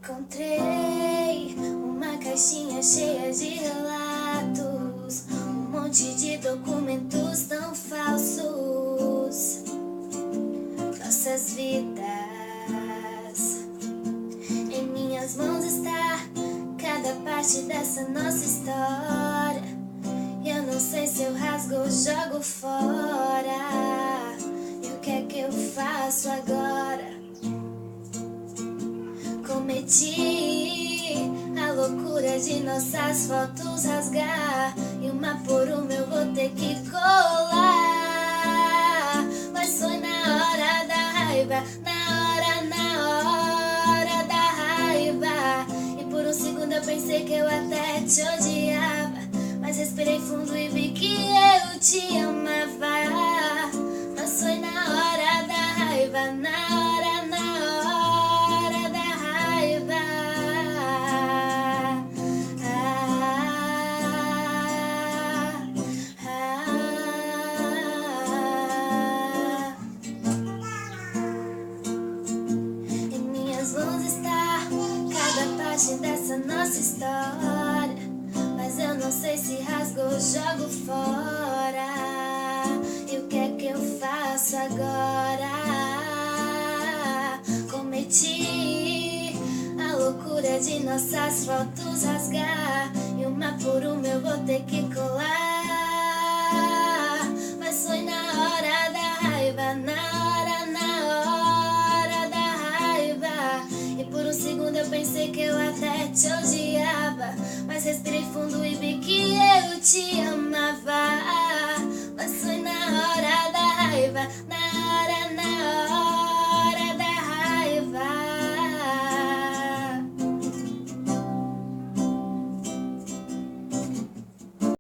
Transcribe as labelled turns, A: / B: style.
A: Encontrei uma caixinha cheia de relatos, um monte de documentos tão falsos. Nossas vidas, em minhas mãos está cada parte dessa nossa história. E eu não sei se eu rasgo ou jogo fora. E o que é que eu faço agora? Cometi a loucura de nossas fotos rasgar, e uma por uma eu vou ter que colar. Mas foi na hora da raiva, na hora da raiva. E por um segundo eu pensei que eu até te odiava, mas respirei fundo e vi que eu te amava. Mas foi na hora da raiva, na hora da raiva. Em minhas mãos está cada parte dessa nossa história, mas eu não sei se rasgo ou jogo fora. E o que é que eu faço agora? Cometi a loucura de nossas fotos rasgar, e uma por uma eu vou ter que colar. Mas foi na hora da raiva, na hora da raiva. E por um segundo eu pensei que eu até te odiava, mas respirei fundo e vi que eu te amava.